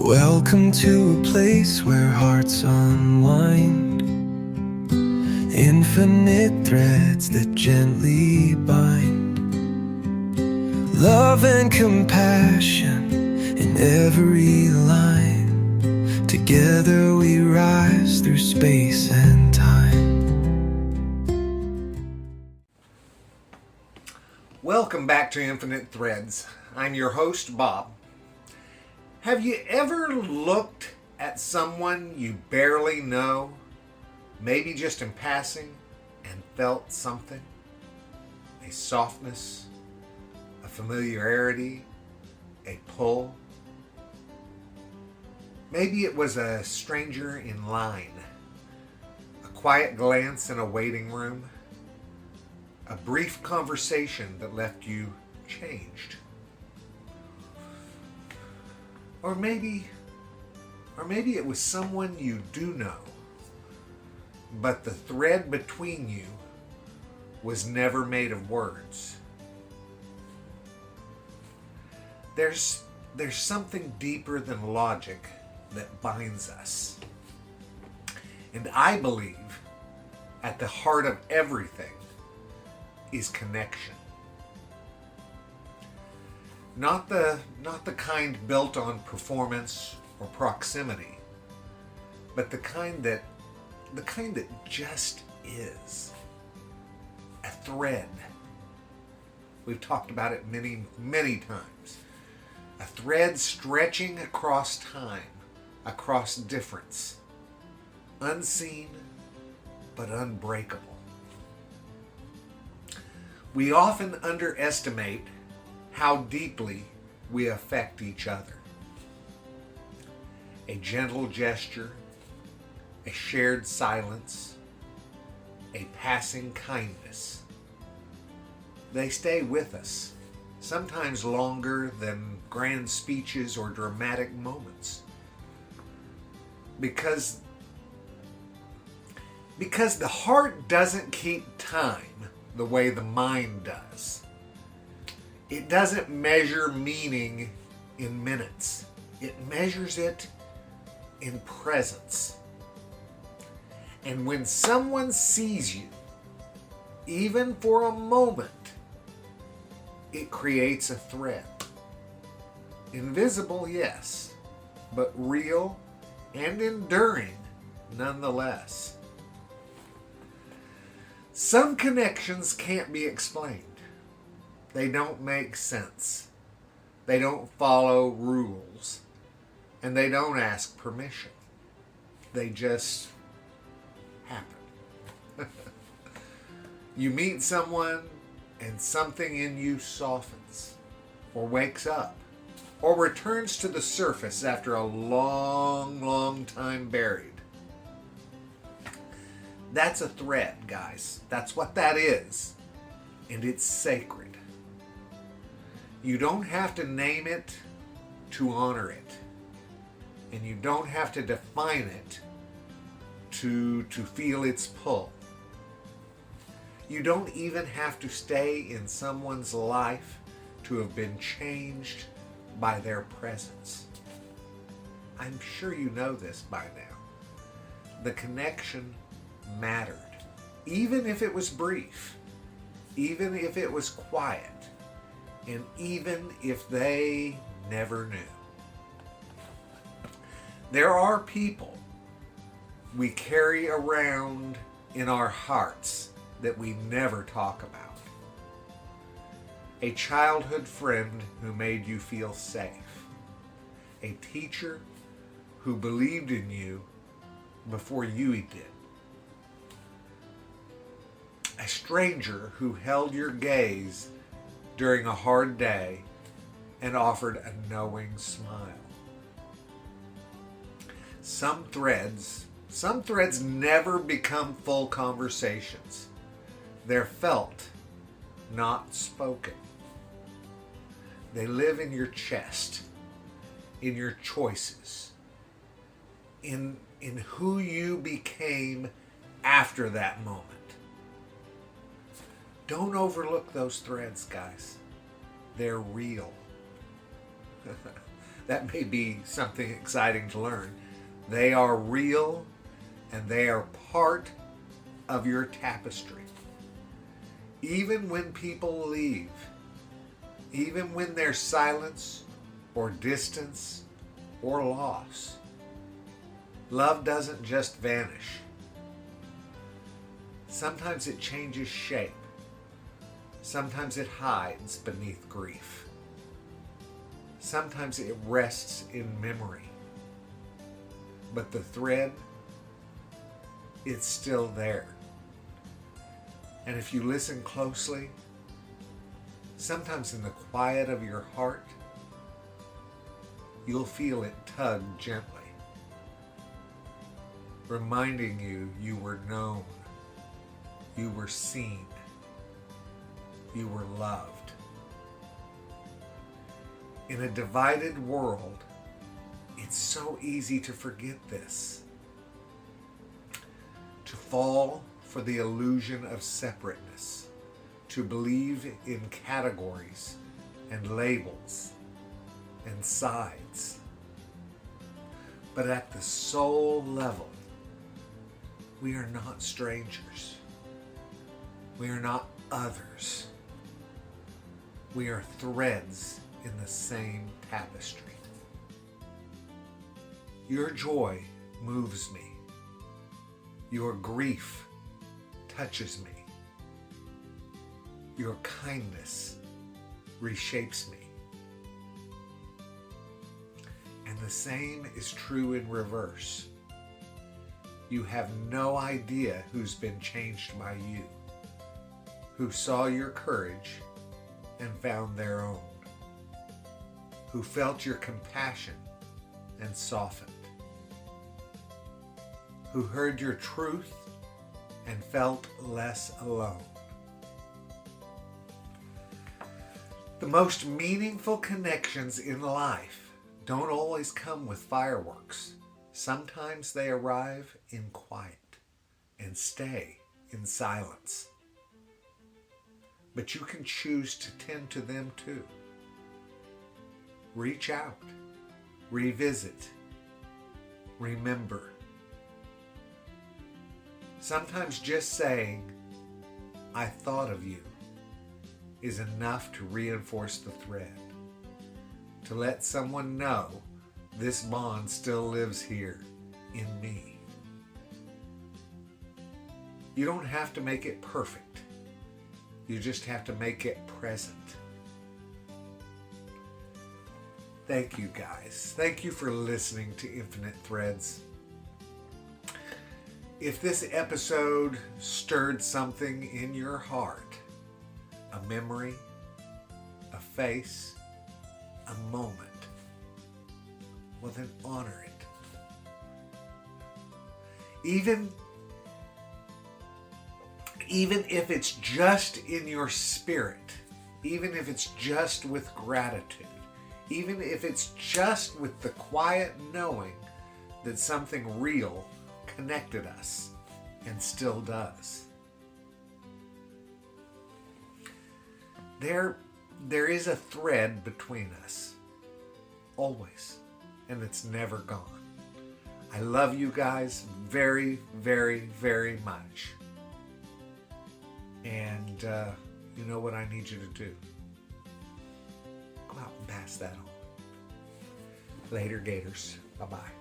Welcome to a place where hearts unwind, infinite threads that gently bind, love and compassion in every line. Together we rise through space and time. Welcome back to Infinite Threads. I'm your host, Bob. Have you ever looked at someone you barely know, maybe just in passing, and felt something? A softness, a familiarity, a pull? Maybe it was a stranger in line, a quiet glance in a waiting room, a brief conversation that left you changed. Or maybe it was someone you do know, but the thread between you was never made of words. There's something deeper than logic that binds us. And I believe at the heart of everything is connection. Not the kind built on performance or proximity, but the kind that just is. A thread. We've talked about it many, many times. A thread stretching across time, across difference. Unseen, but unbreakable. We often underestimate how deeply we affect each other. A gentle gesture, a shared silence, a passing kindness. They stay with us, sometimes longer than grand speeches or dramatic moments. Because the heart doesn't keep time the way the mind does. It doesn't measure meaning in minutes. It measures it in presence. And when someone sees you, even for a moment, it creates a thread. Invisible, yes, but real and enduring nonetheless. Some connections can't be explained. They don't make sense. They don't follow rules. And they don't ask permission. They just happen. You meet someone and something in you softens, or wakes up, or returns to the surface after a long, long time buried. That's a thread, guys. That's what that is. And it's sacred. You don't have to name it to honor it. And you don't have to define it to feel its pull. You don't even have to stay in someone's life to have been changed by their presence. I'm sure you know this by now. The connection mattered, even if it was brief, even if it was quiet, and even if they never knew. There are people we carry around in our hearts that we never talk about. A childhood friend who made you feel safe. A teacher who believed in you before you did. A stranger who held your gaze during a hard day and offered a knowing smile. Some threads never become full conversations. They're felt, not spoken. They live in your chest, in your choices, in who you became after that moment. Don't overlook those threads, guys. They're real. That may be something exciting to learn. They are real and they are part of your tapestry. Even when people leave, even when there's silence or distance or loss, love doesn't just vanish. Sometimes it changes shape. Sometimes it hides beneath grief. Sometimes it rests in memory. But the thread, it's still there. And if you listen closely, sometimes in the quiet of your heart, you'll feel it tug gently, reminding you you were known, you were seen, you were loved. In a divided world, it's so easy to forget this, to fall for the illusion of separateness, to believe in categories and labels and sides. But at the soul level, we are not strangers. We are not others. We are threads in the same tapestry. Your joy moves me. Your grief touches me. Your kindness reshapes me. And the same is true in reverse. You have no idea who's been changed by you, who saw your courage and found their own, who felt your compassion and softened, who heard your truth and felt less alone. The most meaningful connections in life don't always come with fireworks. Sometimes they arrive in quiet and stay in silence. But you can choose to tend to them too. Reach out, revisit, remember. Sometimes just saying, "I thought of you," is enough to reinforce the thread, to let someone know this bond still lives here in me. You don't have to make it perfect. You just have to make it present. Thank you, guys. Thank you for listening to Infinite Threads. If this episode stirred something in your heart, a memory, a face, a moment, well then honor it. Even if it's just in your spirit, even if it's just with gratitude, even if it's just with the quiet knowing that something real connected us and still does. There is a thread between us, always, and it's never gone. I love you guys very, very, very much. And you know what I need you to do? Go out and pass that on. Later, Gators. Bye-bye.